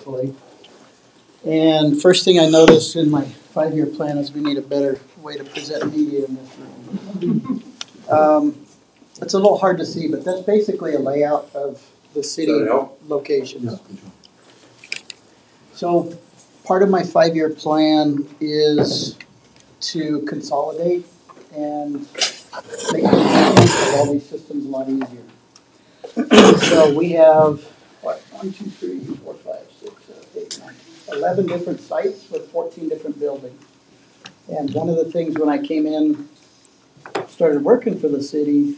hopefully. And first thing I noticed in my 5-year plan is we need a better way to present media in this room. It's a little hard to see, but that's basically a layout of the city locations. So part of my 5-year plan is to consolidate and make the management of all these systems a lot easier. So we have, 1, 2, 3, 4, 5, 6, 7, 8, 9, 11 different sites with 14 different buildings. And one of the things when I came in, started working for the city,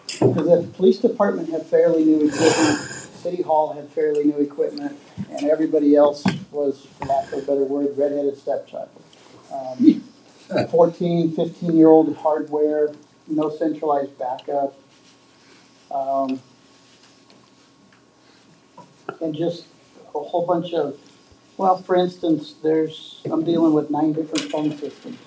is that the police department had fairly new equipment, City Hall had fairly new equipment, and everybody else was, for lack of a better word, redheaded stepchild. 14, 15-year-old hardware, no centralized backup, and just a whole bunch of, well, for instance, I'm dealing with 9 different phone systems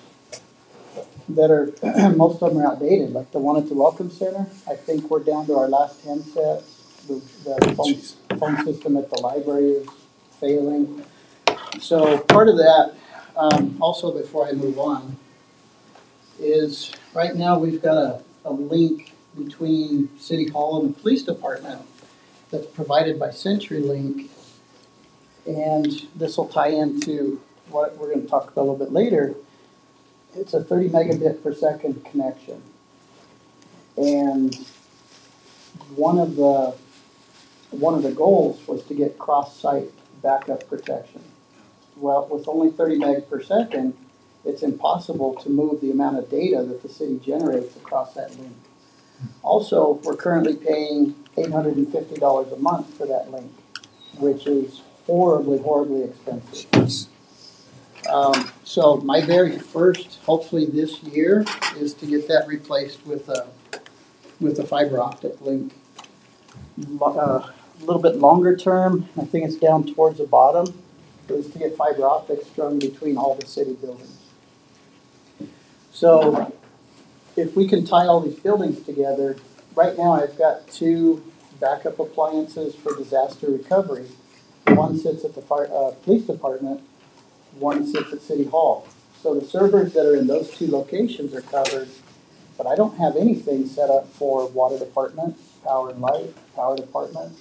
that are, most of them are outdated, like the one at the Welcome Center. I think we're down to our last handsets. The phone system at the library is failing. So part of that, also before I move on, is right now we've got a link between City Hall and the police department that's provided by CenturyLink. And this will tie into what we're going to talk about a little bit later. It's a 30 megabit per second connection. And one of the goals was to get cross-site backup protection. Well, with only 30 meg per second, it's impossible to move the amount of data that the city generates across that link. Also, we're currently paying $850 a month for that link, which is horribly, horribly expensive. So my very first, hopefully this year, is to get that replaced with a fiber optic link. A little bit longer term, I think it's down towards the bottom, is to get fiber optics strung between all the city buildings. So if we can tie all these buildings together, right now I've got 2 backup appliances for disaster recovery. One sits at the police department, one sits at City Hall. So the servers that are in those 2 locations are covered, but I don't have anything set up for water department, power and light, power department.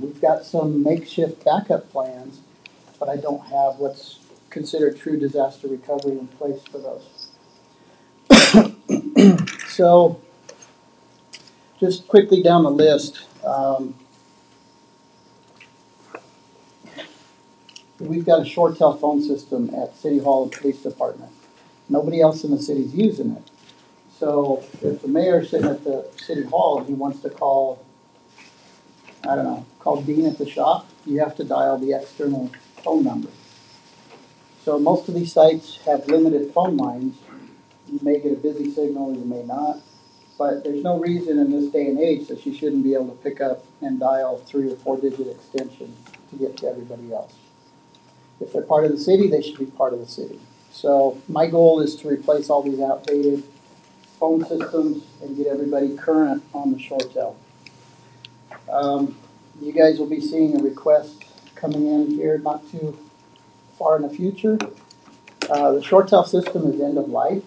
We've got some makeshift backup plans, but I don't have what's considered true disaster recovery in place for those. So just quickly down the list, we've got a short telephone system at City Hall and Police Department. Nobody else in the city's using it. So if the mayor's sitting at the City Hall and he wants to call, I don't know, call Dean at the shop, you have to dial the external phone number. So most of these sites have limited phone lines. You may get a busy signal, you may not. But there's no reason in this day and age that you shouldn't be able to pick up and dial 3 or 4 digit extension to get to everybody else. If they're part of the city, they should be part of the city. So my goal is to replace all these outdated phone systems and get everybody current on the ShoreTel. You guys will be seeing a request coming in here not too far in the future. The ShoreTel system is end of life.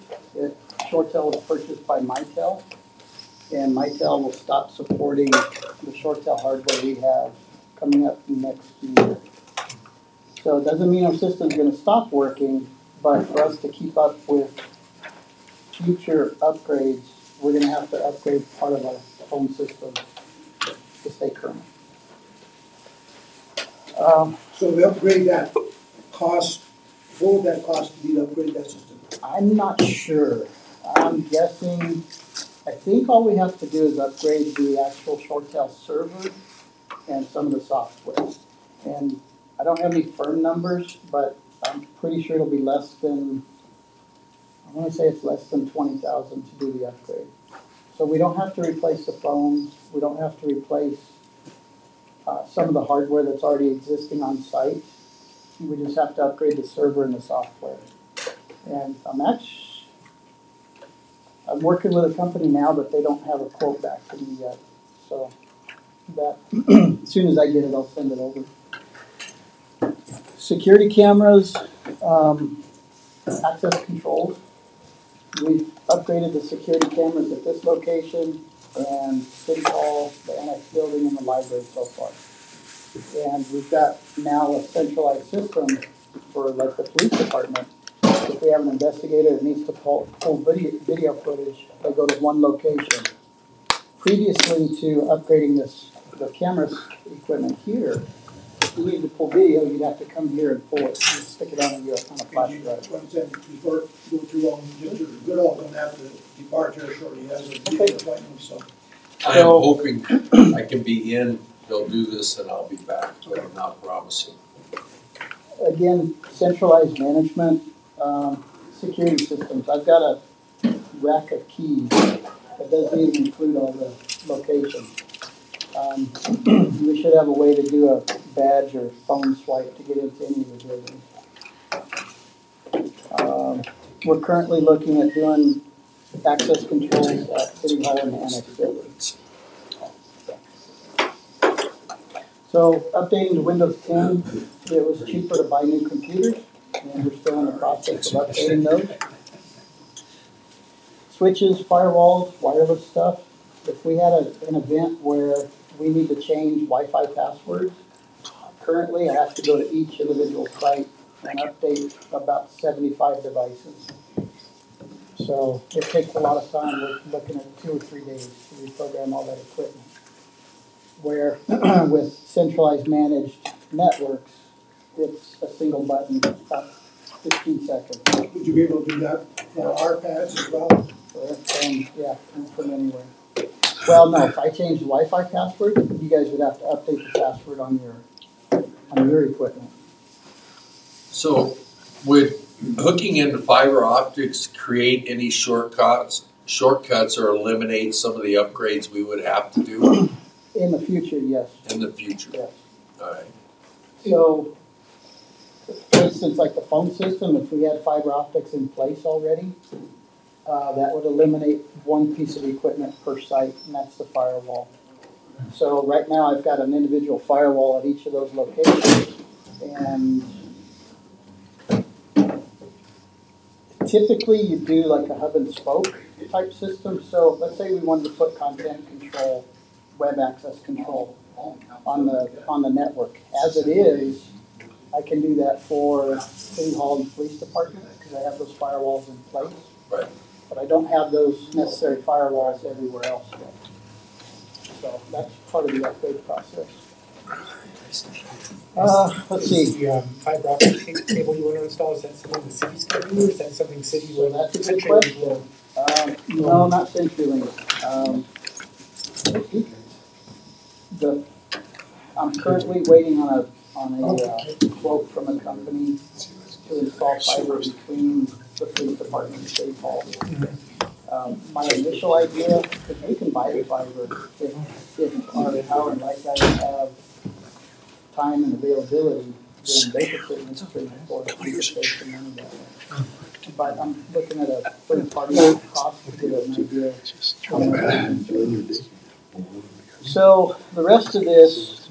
ShoreTel was purchased by Mitel, and Mitel will stop supporting the ShoreTel hardware we have coming up next year. So it doesn't mean our system's going to stop working, but for us to keep up with future upgrades, we're going to have to upgrade part of our phone system to stay current. So we upgrade that cost, what would that cost to be to upgrade that system? I'm not sure. I'm guessing, I think all we have to do is upgrade the actual ShoreTel server and some of the software. And I don't have any firm numbers, but I'm pretty sure it'll be less than, I want to say it's less than $20,000 to do the upgrade. So we don't have to replace the phones. We don't have to replace some of the hardware that's already existing on site. We just have to upgrade the server and the software. And I'm working with a company now, but they don't have a quote back to me yet. So that as soon as I get it, I'll send it over. Security cameras, access controls. We've upgraded the security cameras at this location and City Hall, the annex building, and the library so far. And we've got now a centralized system for like the police department. If we have an investigator that needs to pull video footage, they go to one location. Previously to upgrading the camera equipment here, you need to pull video, you'd have to come here and pull it, just stick it on a flash drive. What I'm saying, before you go too long, just your good old don't have to depart here shortly, he has a video appointment, so. I am hoping I can be in, they'll do this and I'll be back, but I'm not promising. Again, centralized management, security systems. I've got a rack of keys that doesn't even include all the locations. We should have a way to do a badge or phone swipe to get into any of the buildings. We're currently looking at doing access controls at City Hall and the annex buildings. So updating to Windows 10, it was cheaper to buy new computers, and we're still in the process of updating those. Switches, firewalls, wireless stuff. If we had an event where we need to change Wi-Fi passwords, currently I have to go to each individual site and update about 75 devices. So it takes a lot of time. We're looking at 2 or 3 days to reprogram all that equipment. Where with centralized managed networks, it's a single button, about 15 seconds. Would you be able to do that for our pads as well? Yeah, from anywhere. Well, no, if I change the Wi-Fi password, you guys would have to update the password on your equipment. So would hooking into fiber optics create any shortcuts or eliminate some of the upgrades we would have to do? In the future, yes. In the future? Yes. All right. So, for instance, like the phone system, if we had fiber optics in place already, that would eliminate one piece of equipment per site, and that's the firewall. So right now I've got an individual firewall at each of those locations, and typically you do like a hub and spoke type system. So let's say we wanted to put content control, web access control on the network. As it is, I can do that for City Hall and Police Department because I have those firewalls in place. Right. But I don't have those necessary firewalls everywhere else yet. So that's part of the upgrade process. Let's see. The fiber optic cable you want to install, is that something the city's going to do, or is that something city will? That's a good question. No, not CenturyLink. I'm currently waiting on a quote from a company to install fiber between the police department and City Hall. My initial idea, if we can buy the fiber, if our power and light guys have time and availability, then they could certainly stream it for us. We could save some money that way. But I'm looking at a third party cost to get an idea. So the rest of this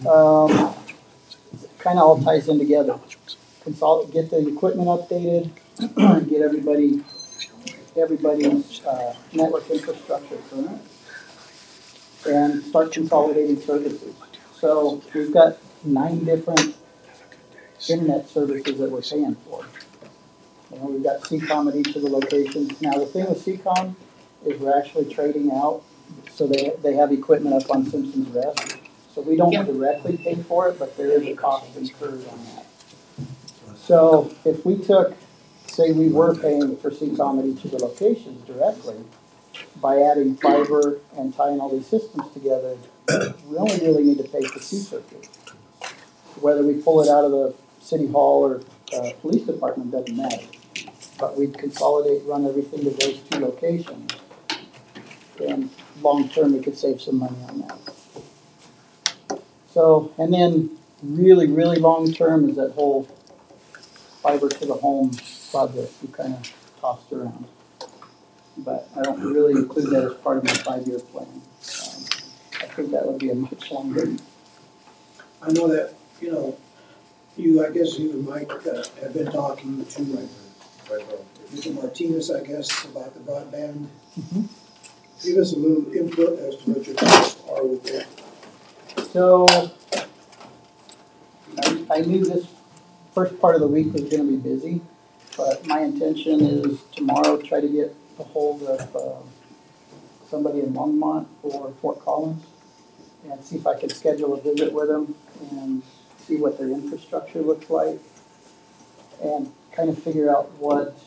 kind of all ties in together. Get the equipment updated, get everybody's network infrastructure current, and start consolidating services. So we've got 9 different internet services that we're paying for. We've got CCOM at each of the locations. Now the thing with CCOM is we're actually trading out, so they have equipment up on Simpson's Rest. So we don't directly pay for it, but there is a cost incurred on that. So if we took, say we were paying for CCOM at each of the locations directly, by adding fiber and tying all these systems together, we only really need to pay for 2 circuits. Whether we pull it out of the City Hall or police department doesn't matter. But we'd consolidate, run everything to those 2 locations. And long term, we could save some money on that. So, and then really, really long term is that whole fiber to the home project we kind of tossed around. But I don't really include that as part of my 5-year plan. I think that would be a much longer. I know that, I guess you and Mike have been talking to Mr. Martinez, I guess, about the broadband. Give us a little input as to what your thoughts are with that. So, I knew this first part of the week was gonna be busy, but my intention is tomorrow try to get a hold of, somebody in Longmont or Fort Collins and see if I can schedule a visit with them and see what their infrastructure looks like and kind of figure out what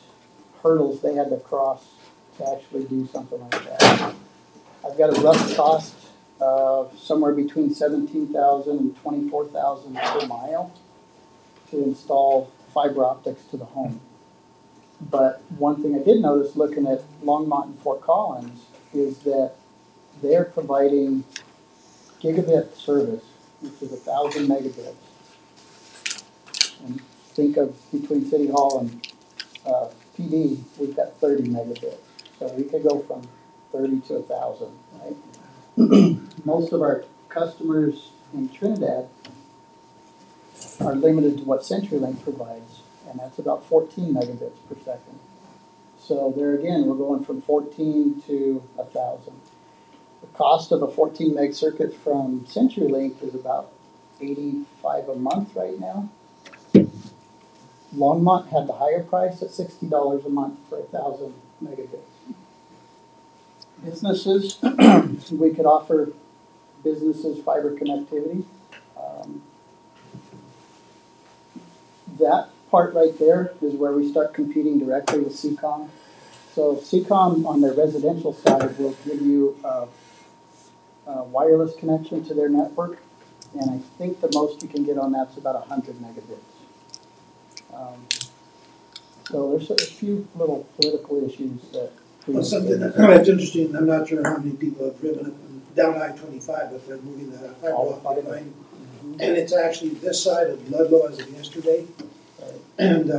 hurdles they had to cross to actually do something like that. I've got a rough cost of somewhere between $17,000 and $24,000 per mile to install fiber optics to the home. But one thing I did notice looking at Longmont and Fort Collins is that they're providing gigabit service, which is 1,000 megabits. And think of between City Hall and PD, we've got 30 megabits. So we could go from 30 to 1,000, right? Most of our customers in Trinidad are limited to what CenturyLink provides, and that's about 14 megabits per second. So there again, we're going from 14 to 1,000. The cost of a 14 meg circuit from CenturyLink is about $85 a month right now. Longmont had the higher price at $60 a month for 1,000 megabits. Businesses, we could offer businesses fiber connectivity. That part right there is where we start competing directly with CCOM. So CCOM on their residential side will give you a wireless connection to their network, and I think the most you can get on that's about 100 megabits. So there's a few little political issues that. Well, something that's interesting, I'm not sure how many people have driven it down I-25, but they're moving that fiber optic line. And it's actually this side of Ludlow as of yesterday. And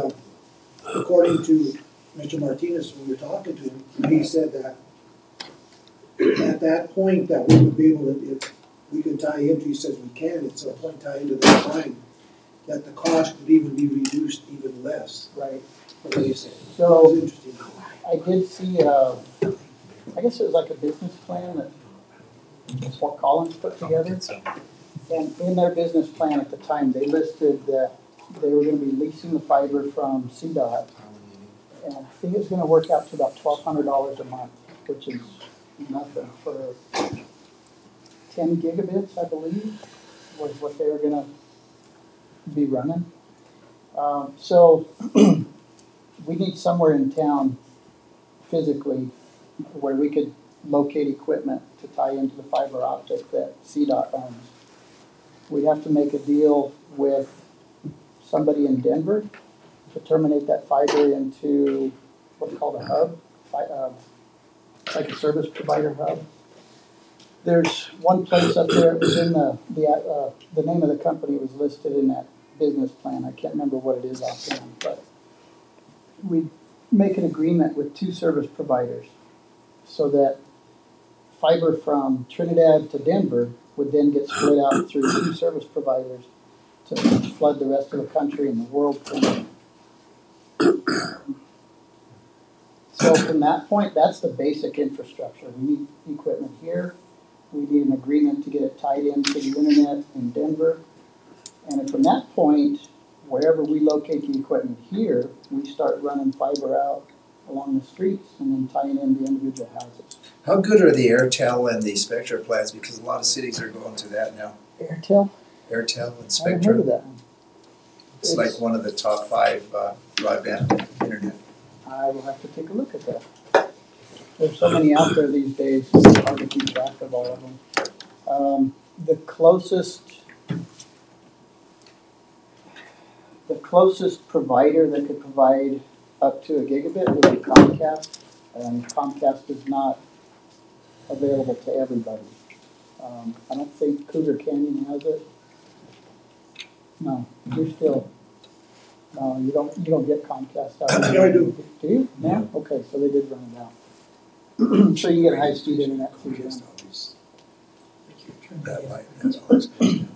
according to Mr. Martinez, when we were talking to him, he said that at that point that we would be able to, if we could tie into, he says we can, it's a point tie into that line, that the cost would even be reduced even less. Right. What do you say? So that was interesting. I did see, I guess it was like a business plan that Fort Collins put together. And in their business plan at the time, they listed that they were going to be leasing the fiber from CDOT. And I think it's going to work out to about $1,200 a month, which is nothing for 10 gigabits, I believe, was what they were going to be running. So we need somewhere in town physically where we could locate equipment to tie into the fiber optic that CDOT owns. We'd have to make a deal with somebody in Denver to terminate that fiber into what's called a hub, like a service provider hub. There's one place up there, it was in the name of the company was listed in that business plan. I can't remember what it is offhand, but we make an agreement with two service providers so that fiber from Trinidad to Denver would then get split out through two service providers to flood the rest of the country and the world. So from that point, that's the basic infrastructure. We need equipment here. We need an agreement to get it tied into the internet in Denver. And from that point, wherever we locate the equipment here, we start running fiber out along the streets and then tying in the individual houses. How good are the Airtel and the Spectra plans? Because a lot of cities are going to that now. Airtel? Airtel and I haven't heard Spectra. of that one. It's like one of the top 5 broadband internet. I will have to take a look at that. There's so many out there these days, it's hard to keep track of all of them. The closest provider that could provide up to a gigabit would be Comcast, and Comcast is not available to everybody. I don't think Cougar Canyon has it. No, you're still. No, you don't get Comcast out there. Yeah, I do. Do you? Yeah. Okay, so they did run it out. So you get high-speed internet through them. That light, that's always good.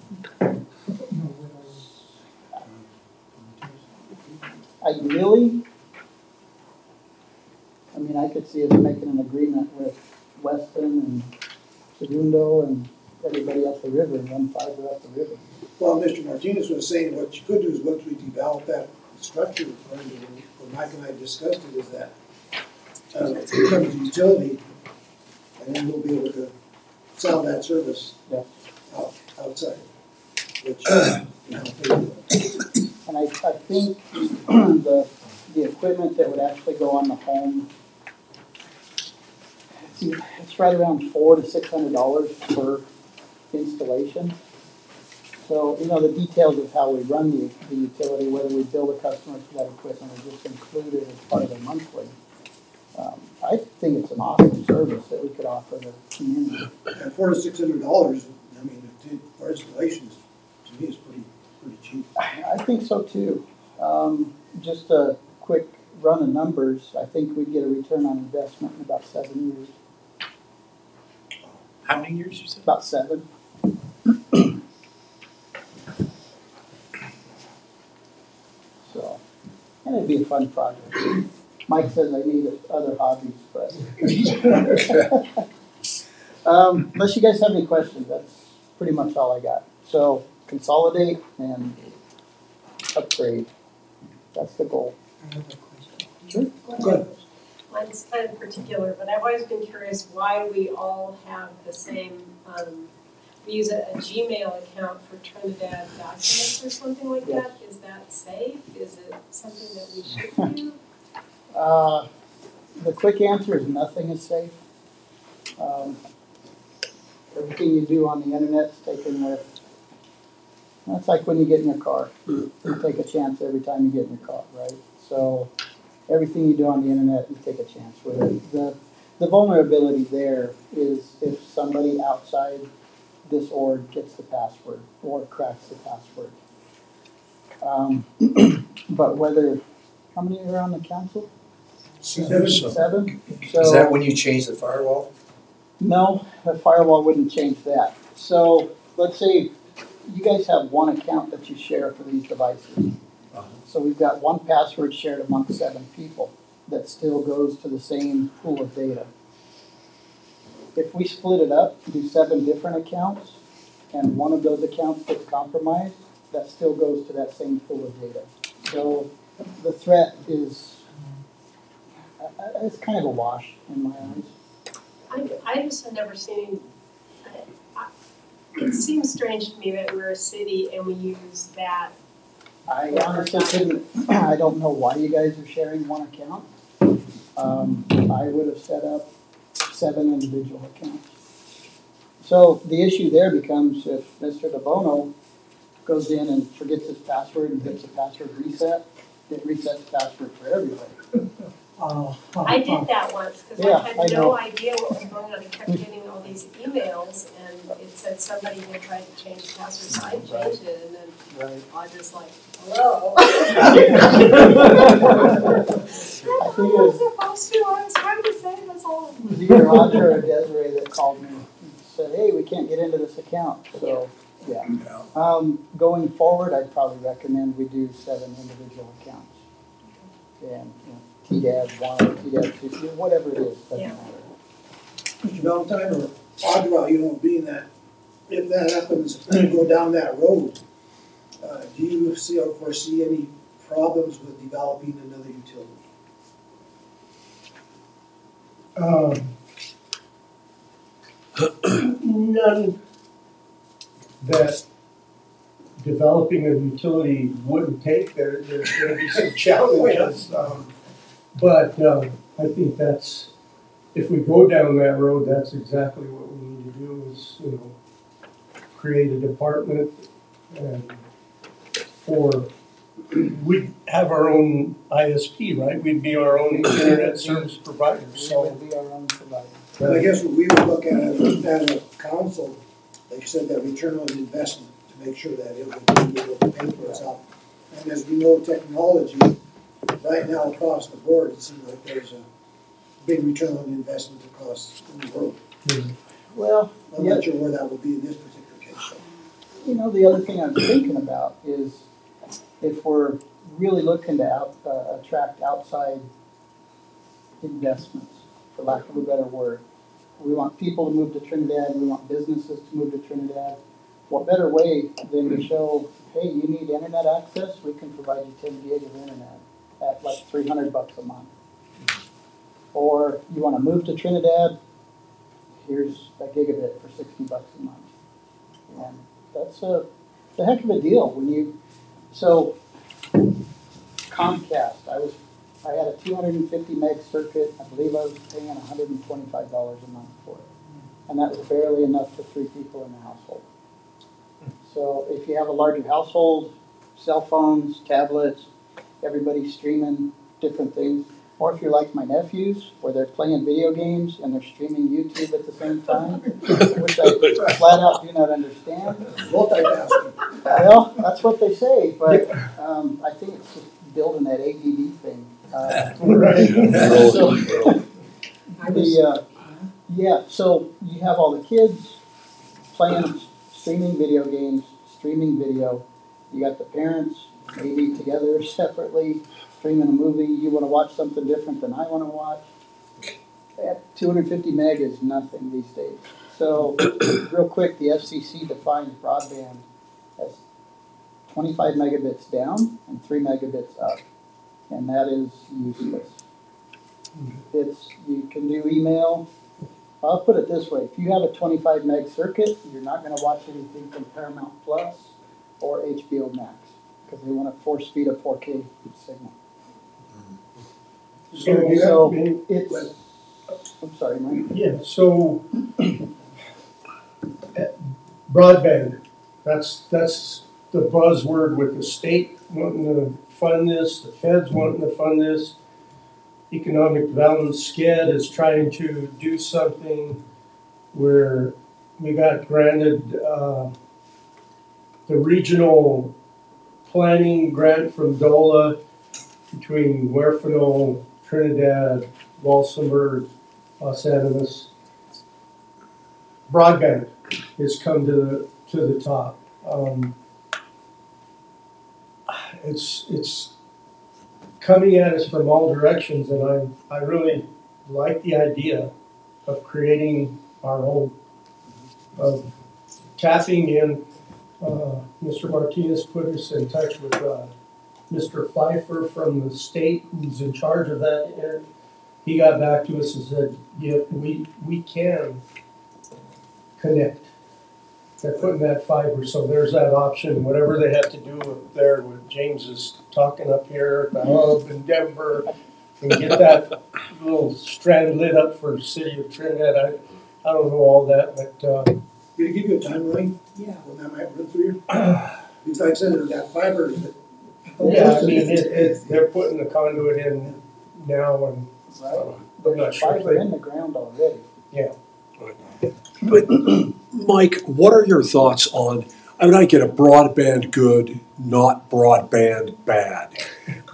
Ideally, I mean, I could see us making an agreement with Weston and Segundo and everybody up the river and run fiber up the river. Well, Mr. Martinez was saying what you could do is once we develop that structure, according to what Mike and I discussed it, is that it becomes a utility, and then we'll be able to sell that service Yeah. outside, which, you know, And I think the equipment that would actually go on the home, it's right around $400 to $600 per installation. So, you know, the details of how we run the utility, whether we bill the customers for that equipment or just include it as part of the monthly, I think it's an awesome service that we could offer the community. at $400 to $600, I mean, for installations, to me, is pretty cheap. I think so too. Just a quick run of numbers, I think we'd get a return on investment in about 7 years. How many years you said? About 7. So, and it'd be a fun project. Mike says I need other hobbies, but. Unless you guys have any questions, that's pretty much all I got. So consolidate and upgrade. That's the goal. Sure. Good. Mine's kind of particular, but I've always been curious why we all have the same, we use a Gmail account for Trinidad documents or something like Yes. that. Is that safe? Is it something that we should do? The quick answer is nothing is safe. Everything you do on the internet's taken with, that's like when you get in your car. You take a chance every time you get in your car, right? So everything you do on the internet, you take a chance with it. The vulnerability there is if somebody outside this org gets the password or cracks the password. But whether, how many are on the council? 7. 7? Is that when you change the firewall? No, the firewall wouldn't change that. So let's say you guys have one account that you share for these devices. So we've got one password shared amongst 7 people that still goes to the same pool of data. If we split it up, do 7 different accounts, and one of those accounts gets compromised, that still goes to that same pool of data. So the threat is, it's kind of a wash in my eyes. I just have never seen, it seems strange to me that we're a city and we use that. I honestly couldn't, I don't know why you guys are sharing one account. I would have set up 7 individual accounts. So the issue there becomes if Mr. DeBono goes in and forgets his password and gets a password reset, it resets the password for everybody. I did that once because Yeah, I I had know. no idea what was going on. I kept getting all these emails and it said somebody had tried to change the password, so I changed it and then Right. I was just like, hello. I think it I was was supposed to, I was trying to save us all. either Roger or Desiree that called me and said, hey, we can't get into this account. So, yeah. Going forward, I'd probably recommend we do 7 individual accounts. And, you know, TDAD 1, TDAD 2, whatever it is, doesn't Yeah. matter. Mr. Valentine or Audra, you know, being that, if that happens, go down that road, do you see or foresee any problems with developing another utility? None that developing a utility wouldn't take. There's going to be some challenges. But I think that's, if we go down that road, that's exactly what we need to do is, you know, create a department and we'd have our own ISP, right? We'd be our own internet service provider. We So would be our own provider. And I guess what we would look at as a council, like you said, that return on investment to make sure that it would be able to pay for itself. And as we know, technology, right now across the board, it seems like there's a big return on investment across the world. Well, I'm not sure where that would be in this particular case. you know, the other thing I'm thinking about is if we're really looking to attract outside investments, for lack of a better word, we want people to move to Trinidad, we want businesses to move to Trinidad. What better way than to show, hey, you need internet access, we can provide you 10 gig of internet at like $300 a month. Or you want to move to Trinidad, here's a gigabit for $60 a month. And that's a heck of a deal when you, so Comcast, I had a 250 meg circuit, I believe I was paying $125 a month for it. And that was barely enough for 3 people in the household. So if you have a larger household, cell phones, tablets, everybody's streaming different things. Or if you're like my nephews, where they're playing video games and they're streaming YouTube at the same time, which I flat out do not understand. Multitasking. Well, that's what they say, but I think it's just building that ADD thing. So you have all the kids playing, streaming video games, streaming video. You got the parents, maybe together, separately, streaming a movie. You want to watch something different than I want to watch. At 250 meg is nothing these days. So real quick, the FCC defines broadband as 25 megabits down and 3 megabits up. And that is useless. You can do email. I'll put it this way. If you have a 25 meg circuit, you're not going to watch anything from Paramount Plus or HBO Max because they want to force feed a 4K signal. So it's, I'm sorry, Mike. Yeah, so broadband, that's the buzzword with the state wanting to fund this, the feds wanting to fund this. Economic Development SCED is trying to do something where we got granted the regional planning grant from DOLA between Huerfano, Trinidad, Walsenburg, Los Animas. Broadband has come to the top. It's coming at us from all directions, and I really like the idea of creating our own, of tapping in. Mr. Martinez put us in touch with Mr. Pfeiffer from the state, who's in charge of that. He got back to us and said, yeah, we can connect. They're putting that fiber, so there's that option. Whatever they have to do up there with James is talking up here, the hub in Denver, and get that little strand lit up for the city of Trinidad. I don't know all that, but Did he give you a timeline? Yeah. When that might run through you? Because like I said, there's that fiber. yeah, I mean, they're putting the conduit in now, and I'm not sure. Fiber in the ground already. Yeah. But, Mike, what are your thoughts on, I mean, I get a broadband good, not broadband bad.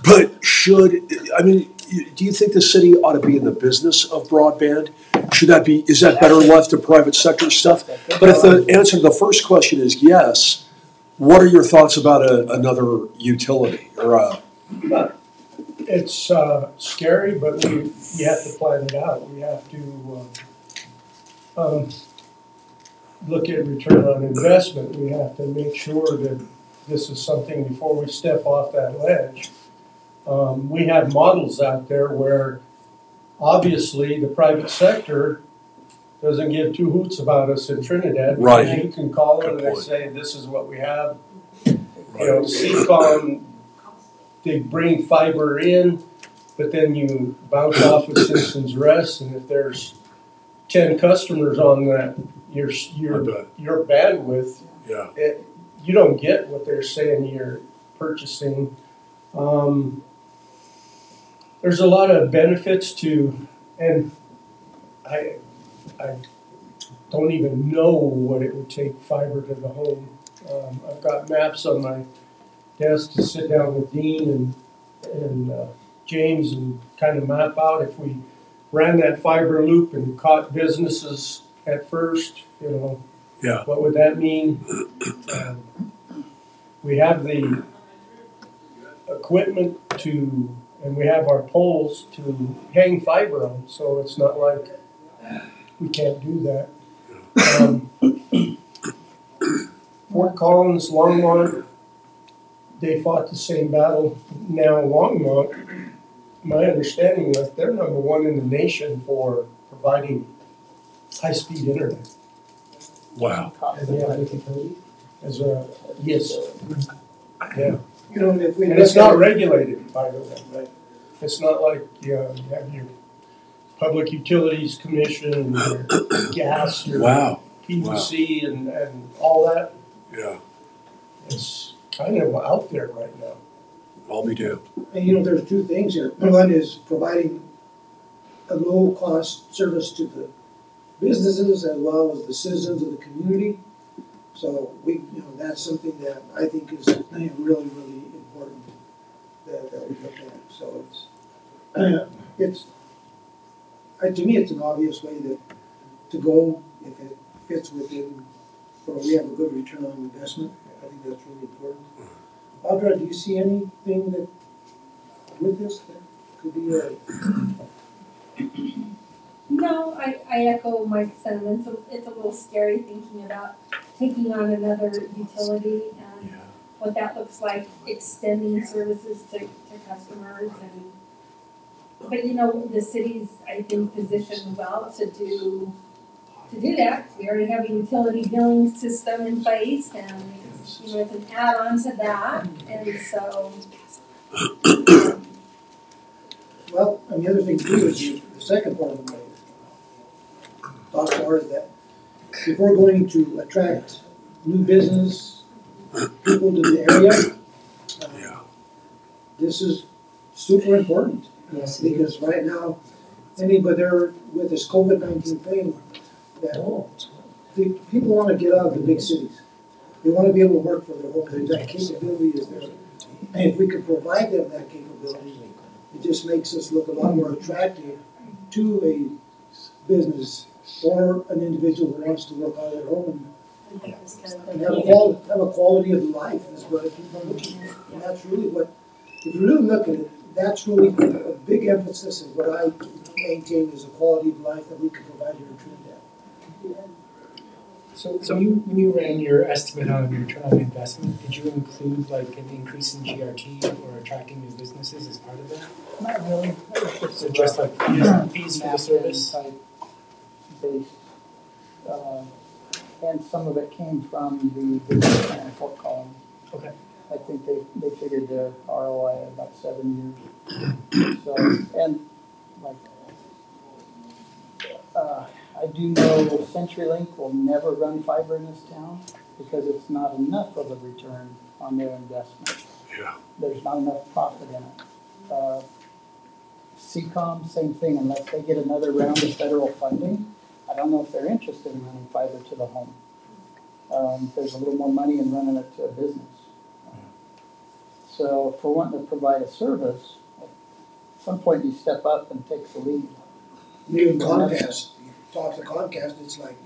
But do you think the city ought to be in the business of broadband? Is that better left to private sector stuff? But if the answer to the first question is yes, what are your thoughts about another utility or It's scary, but we have to plan it out. We have to look at return on investment. We have to make sure that this is something before we step off that ledge. We have models out there where obviously the private sector doesn't give two hoots about us in Trinidad. Right. You can call them and they say, this is what we have. You know, CCOM, they bring fiber in, but then you bounce off of Citizens Rest, and if there's 10 customers on that, your bandwidth, yeah. You don't get what they're saying you're purchasing. There's a lot of benefits to, and I don't even know what it would take fiber to the home. I've got maps on my desk to sit down with Dean and James and kind of map out if we ran that fiber loop and caught businesses at first, Yeah. what would that mean? We have the equipment to, and we have our poles to hang fiber on, so it's not like we can't do that. Fort Collins, Longmont, they fought the same battle. Now Longmont, my understanding is they're number one in the nation for providing high-speed internet. Wow. As a, yes. Yeah. You know, if we And look it's not at, regulated, by the way, right? It's not like, you have your Public Utilities Commission, and your gas, your Wow. PVC, and all that. Yeah. It's kind of out there right now. I'll be damned. and you know, there's two things here. One is providing a low-cost service to the businesses as well as the citizens of the community. So that's something that I think is really, really important that we look at. So to me, it's an obvious way to go if it fits within, or we have a good return on investment. I think that's really important. Audra, do you see anything that with this that could be No, I echo Mike's sentiments. It's a little scary thinking about taking on another utility and what that looks like, extending services to customers. But the city's, I think, positioned well to do that. We already have a utility billing system in place, and it's an add-on to that. And so, well, and the other thing too is the second part of the thoughts are that if we're going to attract new business people to the area, this is super important. Because right now, anybody there with this COVID-19 thing, that people want to get out of the big cities. They want to be able to work for their home. That capability is there. And if we could provide them that capability, it just makes us look a lot more attractive to a business or an individual who wants to work out of their home and have a quality of life is what people are looking for. And that's really what, if you really look at it, that's really a big emphasis of what I maintain is a quality of life that we can provide here in Trinidad. So when you ran your estimate on return on investment, did you include like an increase in GRT or attracting new businesses as part of that? Not really. So just like fees for the service? Type based, and some of it came from the business plan in Fort Collins. Okay. I think they figured their ROI at about 7 years. So, and like, I do know CenturyLink will never run fiber in this town because it's not enough of a return on their investment. Yeah. There's not enough profit in it. CCOM, same thing, unless they get another round of federal funding. I don't know if they're interested in running fiber to the home. There's a little more money in running it to a business. So if we're wanting to provide a service, at some point you step up and take the lead. Even Comcast, you talk to Comcast, it's like,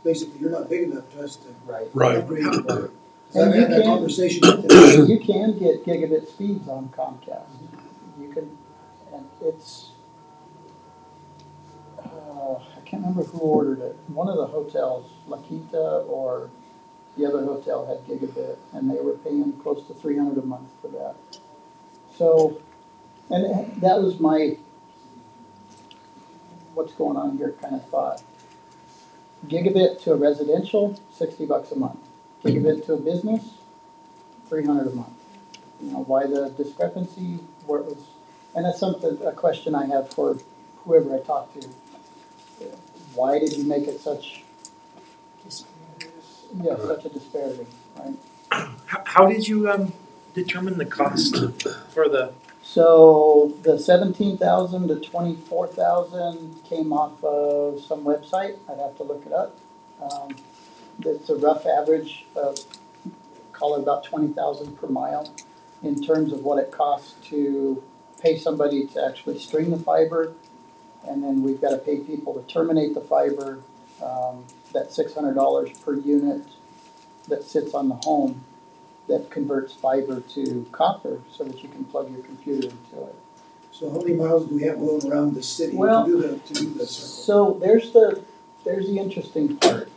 basically you're not big enough to us to upgrade. So I've had that conversation with them. You can get gigabit speeds on Comcast. You can, and it's, I can't remember who ordered it. One of the hotels, La Quinta or the other hotel had gigabit, and they were paying close to $300 a month for that. So, and that was my what's going on here kind of thought. Gigabit to a residential, $60 a month. Gigabit to a business, $300 a month. Why the discrepancy? Where it was, and that's a question I have for whoever I talk to. Why did you make it such? Yeah, such a disparity, right? How did you determine the cost for the? So the 17,000 to 24,000 came off of some website. I'd have to look it up. It's a rough average of, call it about 20,000 per mile in terms of what it costs to pay somebody to actually string the fiber, and then we've got to pay people to terminate the fiber. That $600 per unit that sits on the home. that converts fiber to copper so that you can plug your computer into it. So how many miles do we have going around the city Well, to do the circle? So there's the interesting part.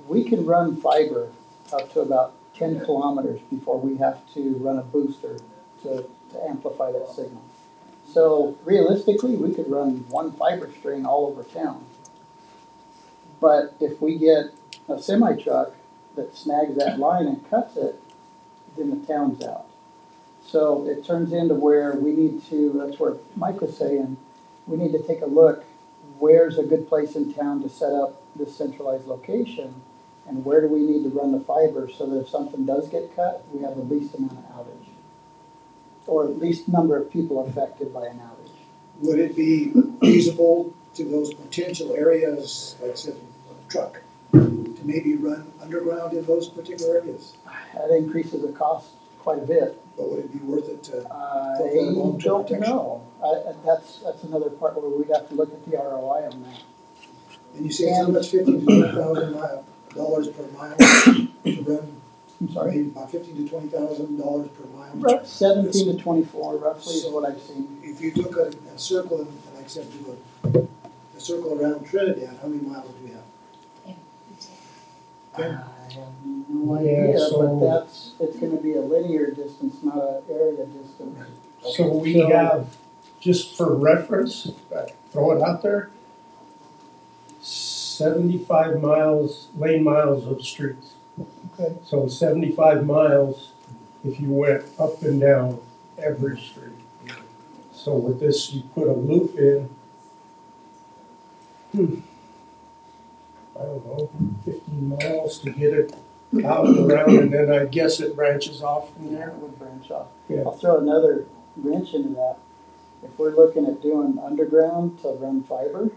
We can run fiber up to about 10 kilometers before we have to run a booster to amplify that signal. So realistically, we could run one fiber string all over town. But if we get a semi-truck that snags that line and cuts it, then the town's out. So it turns into where we need to, that's where Mike was saying, we need to take a look, where's a good place in town to set up this centralized location, and where do we need to run the fiber so that if something does get cut, we have the least amount of outage, or at least number of people affected by an outage. Would it be feasible to those potential areas, like I said, a truck, to maybe run underground in those particular areas? That increases the cost quite a bit. But would it be worth it to? I don't know. That's another part where we'd have to look at the ROI on that. And you say it's how much, $15,000 to $20,000 per mile to run? I'm sorry? Maybe about $15,000 to $20,000 per mile? 17 to 24 roughly is what I've seen. If you took a circle and like I said, do a circle around Trinidad, how many miles do we have? I have no idea, but it's gonna be a linear distance, not an area distance. So we have, just for reference, throw it out there, 75 miles, lane miles of streets. Okay. So 75 miles if you went up and down every street. So with this, you put a loop in, I don't know, 15 miles to get it out and around, and then I guess it branches off from Yeah, there. it would branch off. Yeah. I'll throw another wrench into that. If we're looking at doing underground to run fiber,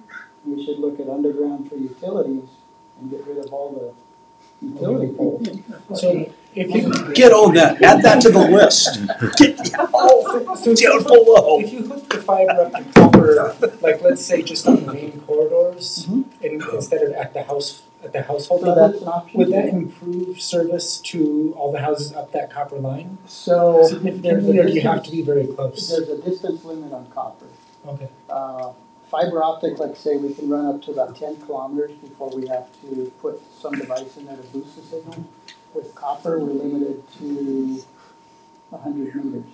we should look at underground for utilities and get rid of all the utility poles. So if you Get on that, add that to the list. Down below. if you hook the fiber up to copper, like let's say just on the main corridors, Mhm. and instead of at the household So level, that's an option. would that improve service to all the houses up that copper line So there's significantly, a or do you have to distance, be very close? there's a distance limit on copper. Okay. Fiber optic, like say, we can run up to about 10 kilometers before we have to put some device in there to boost the signal. With copper, we're limited to 100 meters.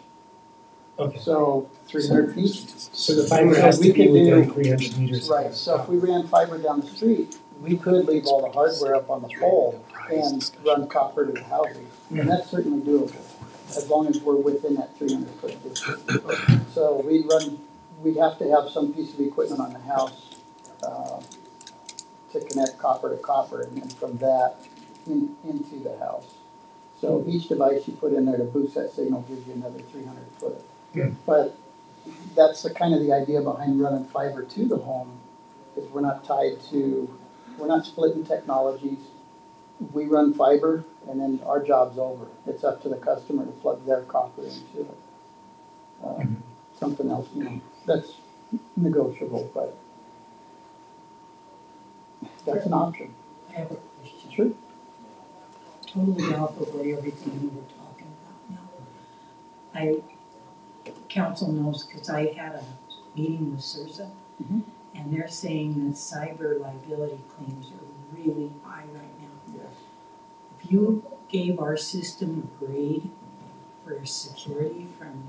Okay. So 300 feet. So the fiber So has we to be could within do- 300 meters. Right, so if we ran fiber down the street, we could leave all the hardware up on the pole and run copper to the houses. And that's certainly doable, as long as we're within that 300-foot distance. So we'd have to have some piece of equipment on the house to connect copper to copper, and then from that into the house. So each device you put in there to boost that signal gives you another 300 foot. Yeah. But that's the kind of the idea behind running fiber to the home, is we're not tied to, we're not splitting technologies. We run fiber and then our job's over. It's up to the customer to plug their copper into it. Something else, that's negotiable, but that's an option. I have a question. Sure. Totally off of what everything you were talking about now. Council knows, because I had a meeting with CIRSA, Mhm. and they're saying that cyber liability claims are really high right now. Yes. If you gave our system a grade for security from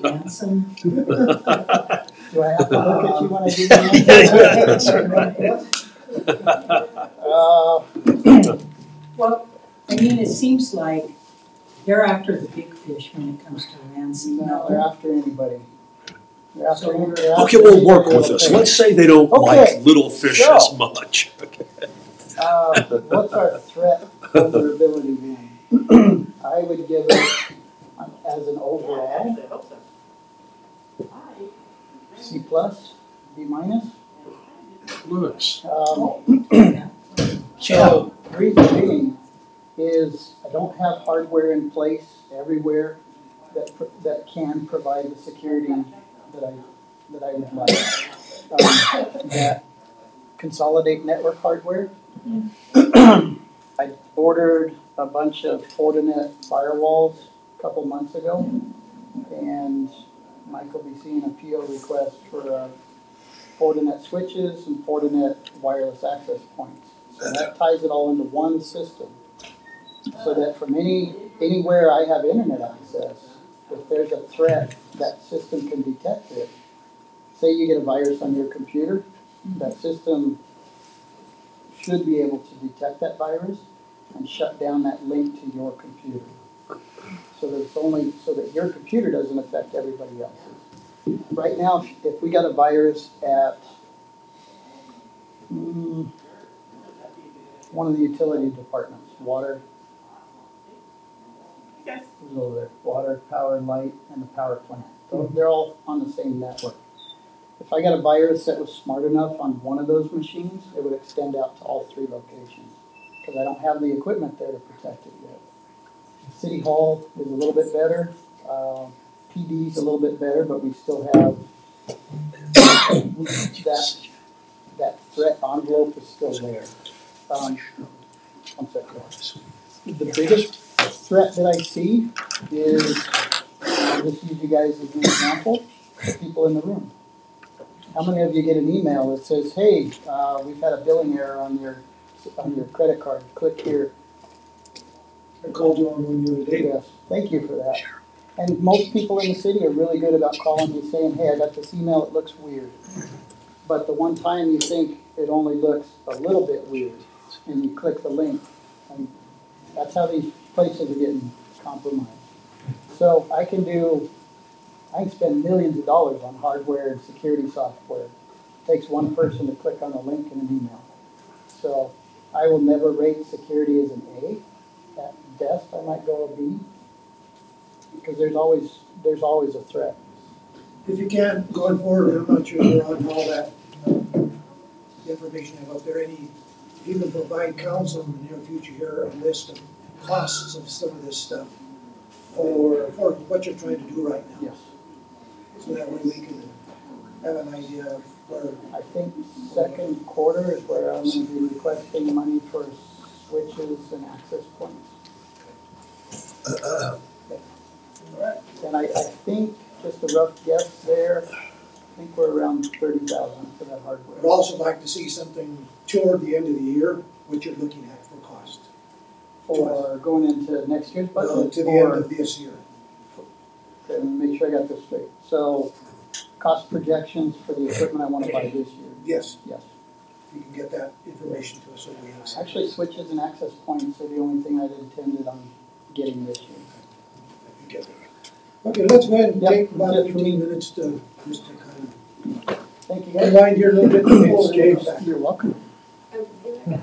ransom, Do I have to look at you when I do that? well, I mean, it seems like they're after the big fish when it comes to ransom. No, they're after anybody. They're after anybody. Okay, we'll work with this. Let's say they don't Okay, like little fish so- as much. What's our threat vulnerability then? I would give it, as an overall, C plus, B minus. Nice. So, the reason being is I don't have hardware in place everywhere that can provide the security that I would like. That consolidate network hardware. I ordered a bunch of Fortinet firewalls a couple months ago, and Mike will be seeing a PO request for Fortinet switches and Fortinet wireless access points. So that ties it all into one system, so that from anywhere I have internet access, if there's a threat, that system can detect it. Say you get a virus on your computer, that system should be able to detect that virus and shut down that link to your computer. So that it's only, so that your computer doesn't affect everybody else's. Right now, if we got a virus at one of the utility departments, water, who's over there? Water, power, and light, and the power plant. So they're all on the same network. If I got a virus that was smart enough on one of those machines, it would extend out to all 3 locations, because I don't have the equipment there to protect it yet. City Hall is a little bit better. PD's a little bit better, but we still have that threat envelope is still there. One second. The biggest threat that I see is, I'll just use you guys as an example, the people in the room. How many of you get an email that says, hey, we've had a billing error on your credit card, click here. I called you on one the other day. Yes, thank you for that. And most people in the city are really good about calling me saying, hey, I got this email, it looks weird. But the one time you think it only looks a little bit weird, and you click the link, and that's how these places are getting compromised. So I can spend millions of dollars on hardware and security software. It takes one person to click on a link in an email. So I will never rate security as an A. At best, I might go a B, because there's always a threat. If you can, going forward, I'm not sure you're on all that information about there. If you can provide council in the near future here a list of costs of some of this stuff, or what you're trying to do right now. Yes. So that way we can have an idea of where. I think second quarter is where I'm going to be requesting money for switches and access points. And I think, just a rough guess there, I think we're around 30,000 for that hardware. I'd also like to see something toward the end of the year, what you're looking at for cost. For going into next year's budget? To the end of this year. Okay, let me make sure I got this straight. So, cost projections for the equipment I want to buy this year? Yes. Yes. You can get that information to us so we have. Actually, switches and access points are the only thing I'd intended on getting this year. Okay, let's go ahead and Yep, take about just 15 minutes to just to kind Thank you of guys. unwind here a little bit. You're welcome. Oh, be right back.